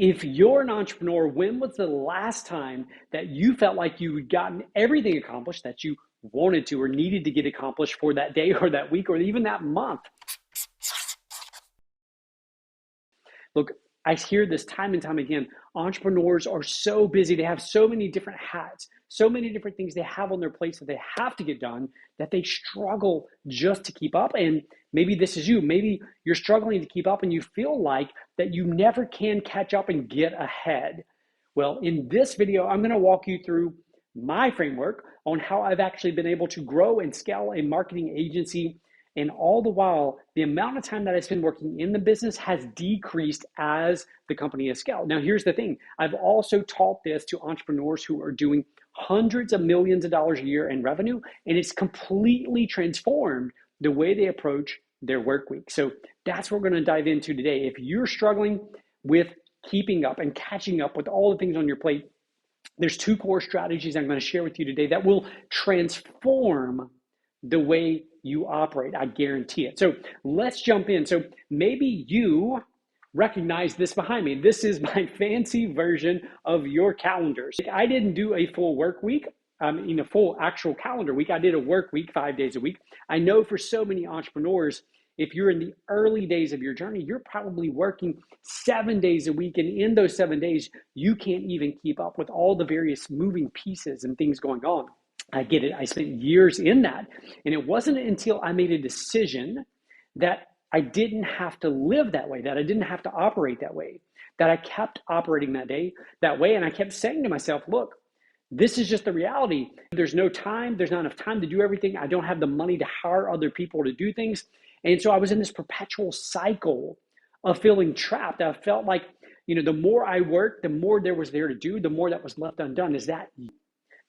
If you're an entrepreneur, when was the last time that you felt like you had gotten everything accomplished that you wanted to or needed to get accomplished for that day or that week or even that month? Look, I hear this time and time again. Entrepreneurs are so busy. They have so many different hats, so many different things they have on their plates that they have to get done that they struggle just to keep up. And maybe this is you. Maybe you're struggling to keep up and you feel like that you never can catch up and get ahead. Well, in this video, I'm going to walk you through my framework on how I've actually been able to grow and scale a marketing agency. And all the while, the amount of time that I spend working in the business has decreased as the company has scaled. Now, here's the thing. I've also taught this to entrepreneurs who are doing hundreds of millions of dollars a year in revenue, and it's completely transformed the way they approach their work week. So that's what we're going to dive into today. If you're struggling with keeping up and catching up with all the things on your plate, there's two core strategies I'm going to share with you today that will transform the way you operate. I guarantee it. So let's jump in. So maybe you recognize this behind me. This is my fancy version of your calendars. I didn't do a full work week, in a full actual calendar week. I did a work week 5 days a week. I know for so many entrepreneurs, if you're in the early days of your journey, you're probably working 7 days a week. And in those 7 days, you can't even keep up with all the various moving pieces and things going on. I get it. I spent years in that. And it wasn't until I made a decision that I didn't have to live that way, that I didn't have to operate that way, that I kept operating that way. And I kept saying to myself, look, this is just the reality. There's no time. There's not enough time to do everything. I don't have the money to hire other people to do things. And so I was in this perpetual cycle of feeling trapped. I felt like, the more I worked, the more there was there to do, the more that was left undone.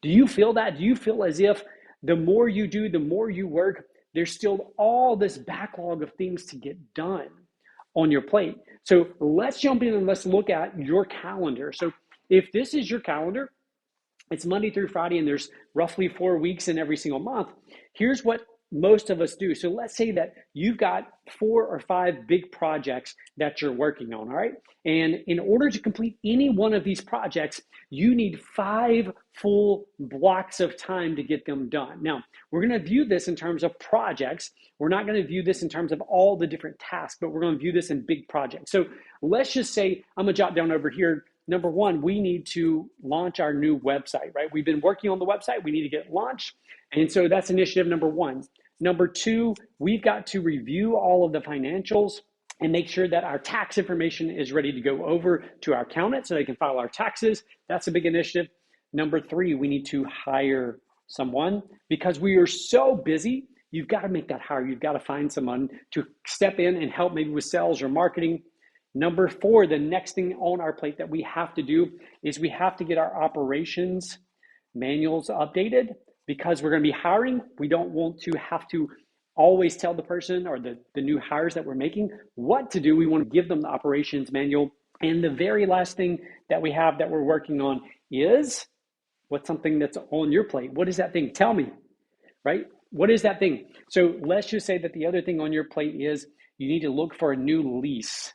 Do you feel that? Do you feel as if the more you do, the more you work, there's still all this backlog of things to get done on your plate? So let's jump in and let's look at your calendar. So if this is your calendar, it's Monday through Friday, and there's roughly 4 weeks in every single month. Here's what most of us do. So let's say that you've got 4 or 5 big projects that you're working on, all right? And in order to complete any one of these projects, you need 5 full blocks of time to get them done. Now, we're going to view this in terms of projects. We're not going to view this in terms of all the different tasks, but we're going to view this in big projects. So let's just say, I'm going to jot down over here, number 1, we need to launch our new website, right? We've been working on the website. We need to get launched. And so that's initiative number 1. Number 2, we've got to review all of the financials and make sure that our tax information is ready to go over to our accountant so they can file our taxes. That's a big initiative. Number 3, we need to hire someone because we are so busy. You've got to make that hire. You've got to find someone to step in and help maybe with sales or marketing. Number 4, the next thing on our plate that we have to do is we have to get our operations manuals updated because we're going to be hiring. We don't want to have to always tell the person or the new hires that we're making what to do. We want to give them the operations manual. And the very last thing that we have that we're working on is what's something that's on your plate. What is that thing? Tell me, right? What is that thing? So let's just say that the other thing on your plate is you need to look for a new lease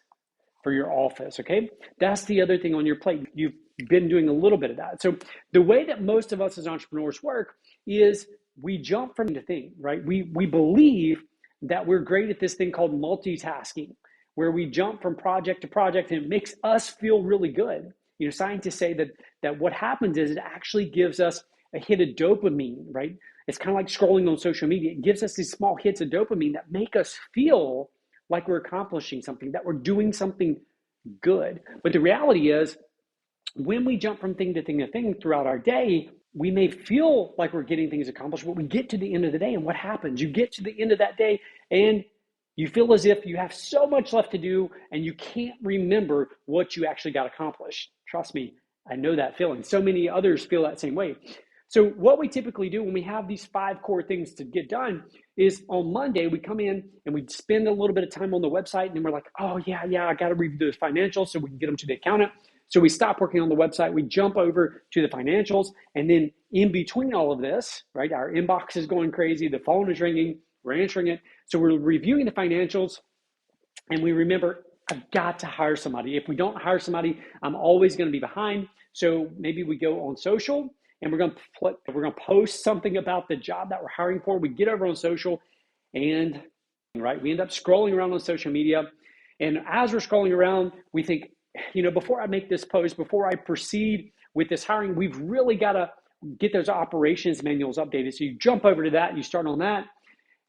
for your office, okay? That's the other thing on your plate. You've been doing a little bit of that. So the way that most of us as entrepreneurs work is we jump from thing to thing, right? We believe that we're great at this thing called multitasking, where we jump from project to project and it makes us feel really good. Scientists say that what happens is it actually gives us a hit of dopamine, right? It's kind of like scrolling on social media. It gives us these small hits of dopamine that make us feel like we're accomplishing something, that we're doing something good. But the reality is, when we jump from thing to thing to thing throughout our day, we may feel like we're getting things accomplished, but we get to the end of the day, and what happens? You get to the end of that day, and you feel as if you have so much left to do, and you can't remember what you actually got accomplished. Trust me, I know that feeling. So many others feel that same way. So what we typically do when we have these 5 core things to get done is on Monday, we come in and we spend a little bit of time on the website, and then we're like, oh yeah, I got to review those financials so we can get them to the accountant. So we stop working on the website, we jump over to the financials, and then in between all of this, right, our inbox is going crazy, the phone is ringing, we're answering it. So we're reviewing the financials, and we remember I've got to hire somebody. If we don't hire somebody, I'm always going to be behind. So maybe we go on social and we're going to post something about the job that we're hiring for. We get over on social and right, we end up scrolling around on social media. And as we're scrolling around, we think, before I make this post, before I proceed with this hiring, we've really got to get those operations manuals updated. So you jump over to that and you start on that.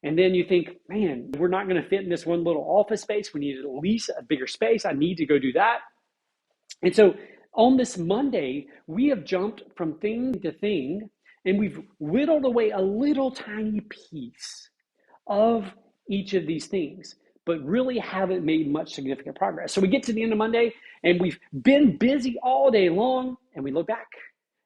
And then you think, man, we're not going to fit in this one little office space. We need at least a bigger space. I need to go do that. And so on this Monday, we have jumped from thing to thing, and we've whittled away a little tiny piece of each of these things, but really haven't made much significant progress. So we get to the end of Monday, and we've been busy all day long, and we look back,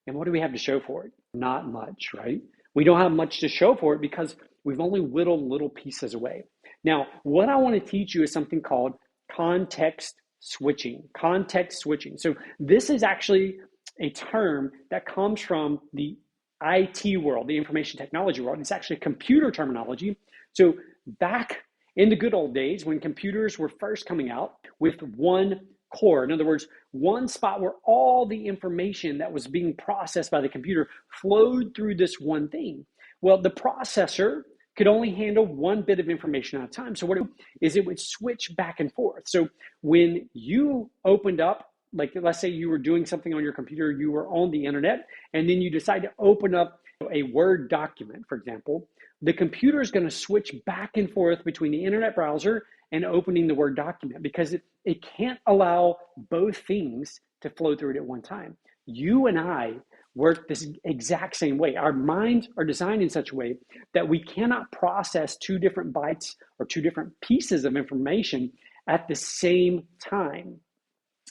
and what do we have to show for it? Not much, right? We don't have much to show for it because we've only whittled little pieces away. Now, what I want to teach you is something called context switching. Context switching. So this is actually a term that comes from the IT world, the information technology world. It's actually computer terminology. So back in the good old days when computers were first coming out with one core, in other words, one spot where all the information that was being processed by the computer flowed through this one thing. Well, the processor could only handle one bit of information at a time. So what it would do is it would switch back and forth. So when you opened up, like let's say you were doing something on your computer, you were on the internet, and then you decide to open up a Word document, for example, the computer is going to switch back and forth between the internet browser and opening the Word document because it can't allow both things to flow through it at one time. You and I work this exact same way. Our minds are designed in such a way that we cannot process two different bytes or two different pieces of information at the same time.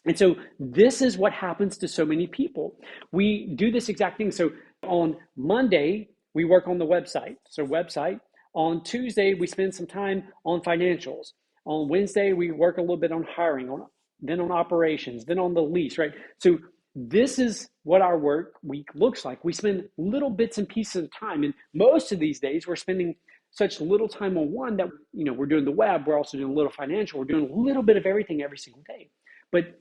And so this is what happens to so many people. We do this exact thing. So on Monday, we work on the website. So website. On Tuesday, we spend some time on financials. On Wednesday, we work a little bit on hiring, then on operations, then on the lease, right? So this is what our work week looks like. We spend little bits and pieces of time. And most of these days, we're spending such little time on one that, we're doing the web. We're also doing a little financial. We're doing a little bit of everything every single day. But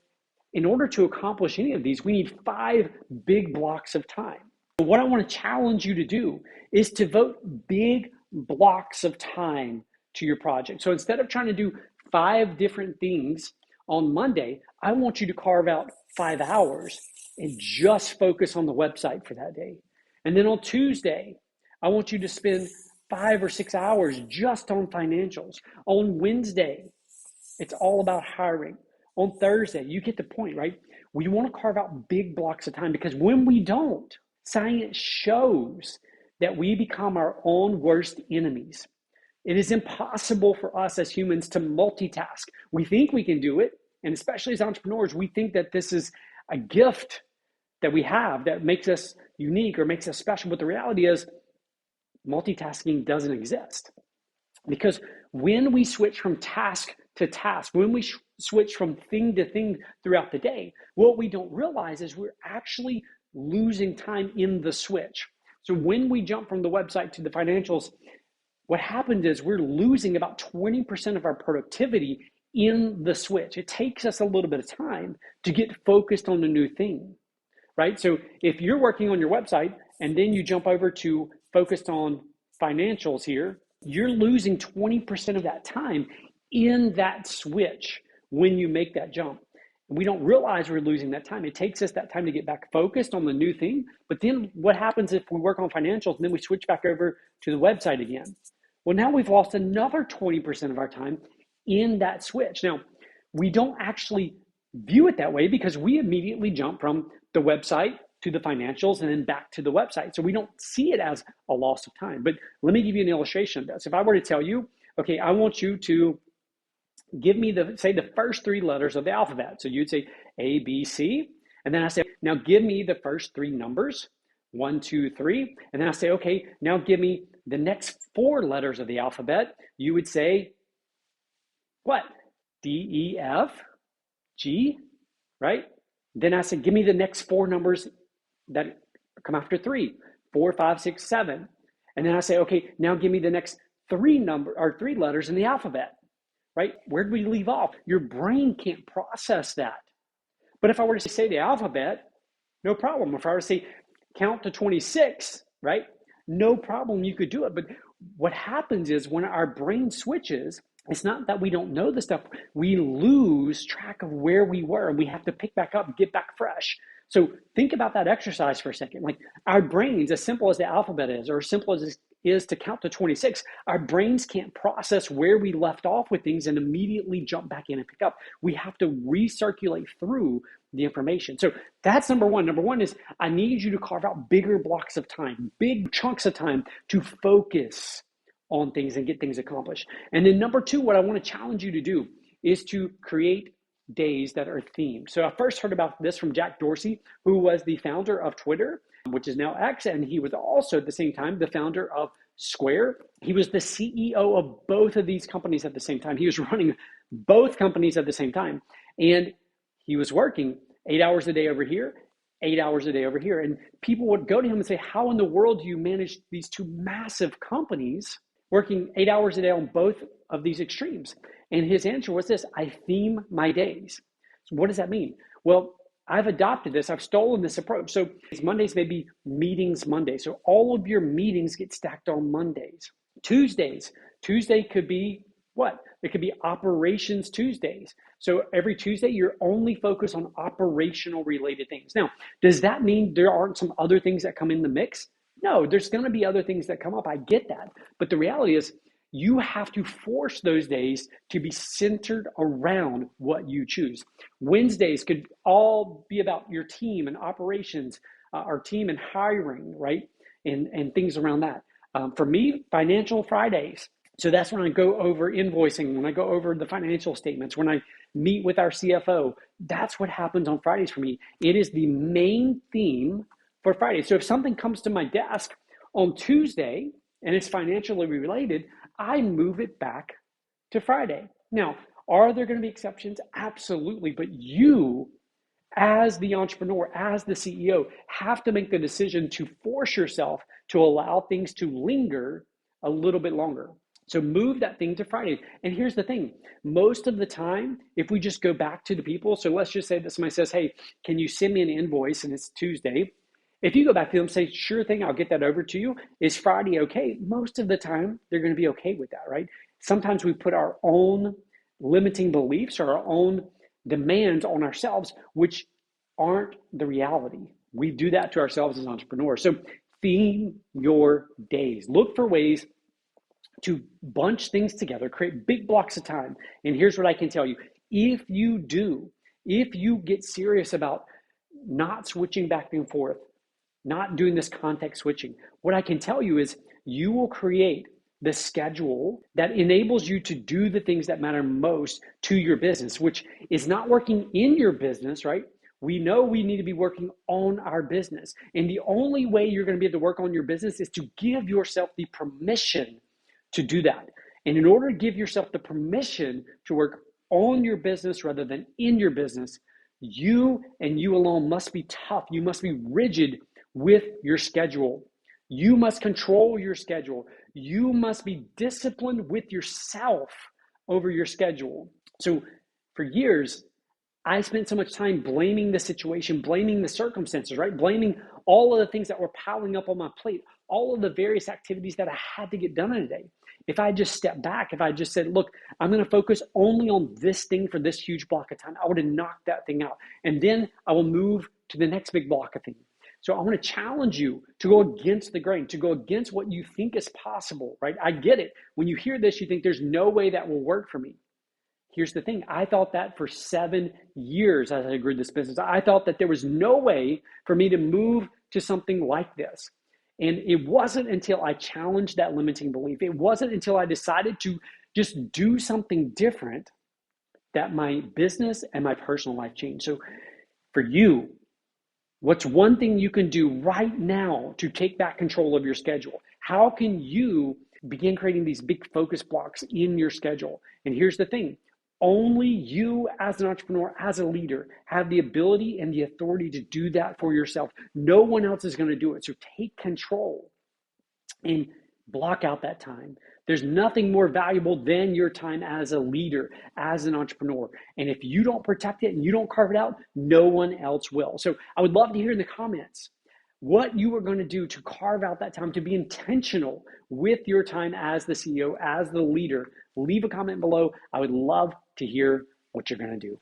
in order to accomplish any of these, we need 5 big blocks of time. What I want to challenge you to do is to devote big blocks of time to your project. So instead of trying to do 5 different things on Monday, I want you to carve out 5 hours and just focus on the website for that day. And then on Tuesday, I want you to spend 5 or 6 hours just on financials. On Wednesday, it's all about hiring. On Thursday, you get the point, right? We want to carve out big blocks of time because when we don't, science shows that we become our own worst enemies. It is impossible for us as humans to multitask. We think we can do it, and especially as entrepreneurs, we think that this is a gift that we have that makes us unique or makes us special. But the reality is, multitasking doesn't exist. Because when we switch from task to task, when we switch from thing to thing throughout the day, what we don't realize is we're actually losing time in the switch. So when we jump from the website to the financials, what happened is we're losing about 20% of our productivity in the switch. It takes us a little bit of time to get focused on the new thing, right? So if you're working on your website and then you jump over to focused on financials here, you're losing 20% of that time in that switch when you make that jump. And we don't realize we're losing that time. It takes us that time to get back focused on the new thing. But then what happens if we work on financials and then we switch back over to the website again? Well, now we've lost another 20% of our time in that switch. Now, we don't actually view it that way because we immediately jump from the website to the financials and then back to the website. So we don't see it as a loss of time. But let me give you an illustration of this. If I were to tell you, okay, I want you to give me the first 3 letters of the alphabet. So you'd say A, B, C. And then I say, now give me the first 3 numbers, 1, 2, 3. And then I say, okay, now give me the next 4 letters of the alphabet. You would say, what? D, E, F, G, right? Then I said, give me the next 4 numbers that come after 3, 4, 5, 6, 7. And then I say, okay, now give me the next 3 letters in the alphabet, right? Where did we leave off? Your brain can't process that. But if I were to say the alphabet, no problem. If I were to say count to 26, right? No problem, you could do it. But what happens is when our brain switches, it's not that we don't know the stuff. We lose track of where we were and we have to pick back up, get back fresh. So think about that exercise for a second. Like our brains, as simple as the alphabet is, or as simple as it is to count to 26, our brains can't process where we left off with things and immediately jump back in and pick up. We have to recirculate through the information. So that's number one. Number one is I need you to carve out bigger blocks of time, big chunks of time to focus on things and get things accomplished. And then number two, what I want to challenge you to do is to create days that are themed. So I first heard about this from Jack Dorsey, who was the founder of Twitter, which is now X, and he was also at the same time the founder of Square. He was the CEO of both of these companies at the same time. He was running both companies at the same time. And he was working 8 hours a day over here, 8 hours a day over here. And people would go to him and say, how in the world do you manage these two massive companies working 8 hours a day on both of these extremes? And his answer was this: I theme my days. So what does that mean? Well, I've adopted this. I've stolen this approach. So Mondays may be meetings Monday. So all of your meetings get stacked on Mondays. Tuesday could be what? It could be operations Tuesdays. So every Tuesday, you're only focused on operational related things. Now, does that mean there aren't some other things that come in the mix? No, there's going to be other things that come up. I get that. But the reality is you have to force those days to be centered around what you choose. Wednesdays could all be about your team and operations, our team and hiring, right? And things around that. For me, financial Fridays. So that's when I go over invoicing, when I go over the financial statements, when I meet with our CFO. That's what happens on Fridays for me. It is the main theme for Friday. So if something comes to my desk on Tuesday and it's financially related, I move it back to Friday. Now, are there going to be exceptions? Absolutely. But you, as the entrepreneur, as the CEO, have to make the decision to force yourself to allow things to linger a little bit longer. So move that thing to Friday. And here's the thing. Most of the time, if we just go back to the people, so let's just say that somebody says, hey, can you send me an invoice? And it's Tuesday. If you go back to them and say, sure thing, I'll get that over to you. Is Friday okay? Most of the time, they're going to be okay with that, right? Sometimes we put our own limiting beliefs or our own demands on ourselves, which aren't the reality. We do that to ourselves as entrepreneurs. So theme your days. Look for ways to bunch things together, create big blocks of time. And here's what I can tell you. If you get serious about not switching back and forth, not doing this context switching, what I can tell you is you will create the schedule that enables you to do the things that matter most to your business, which is not working in your business, right? We know we need to be working on our business. And the only way you're going to be able to work on your business is to give yourself the permission to do that. And in order to give yourself the permission to work on your business rather than in your business, you and you alone must be tough. You must be rigid with your schedule. You must control your schedule. You must be disciplined with yourself over your schedule. So for years, I spent so much time blaming the situation, blaming the circumstances, right? Blaming all of the things that were piling up on my plate, all of the various activities that I had to get done in a day. If I just stepped back, if I just said, look, I'm going to focus only on this thing for this huge block of time, I would have knocked that thing out. And then I will move to the next big block of things. So I want to challenge you to go against the grain, to go against what you think is possible, right? I get it. When you hear this, you think there's no way that will work for me. Here's the thing. I thought that for 7 years as I grew this business. I thought that there was no way for me to move to something like this. And it wasn't until I challenged that limiting belief, it wasn't until I decided to just do something different that my business and my personal life changed. So for you, what's one thing you can do right now to take back control of your schedule? How can you begin creating these big focus blocks in your schedule? And here's the thing. Only you as an entrepreneur, as a leader, have the ability and the authority to do that for yourself. No one else is going to do it. So take control and block out that time. There's nothing more valuable than your time as a leader, as an entrepreneur. And if you don't protect it and you don't carve it out, no one else will. So I would love to hear in the comments what you are going to do to carve out that time, to be intentional with your time as the CEO, as the leader. Leave a comment below. I would love to hear what you're going to do.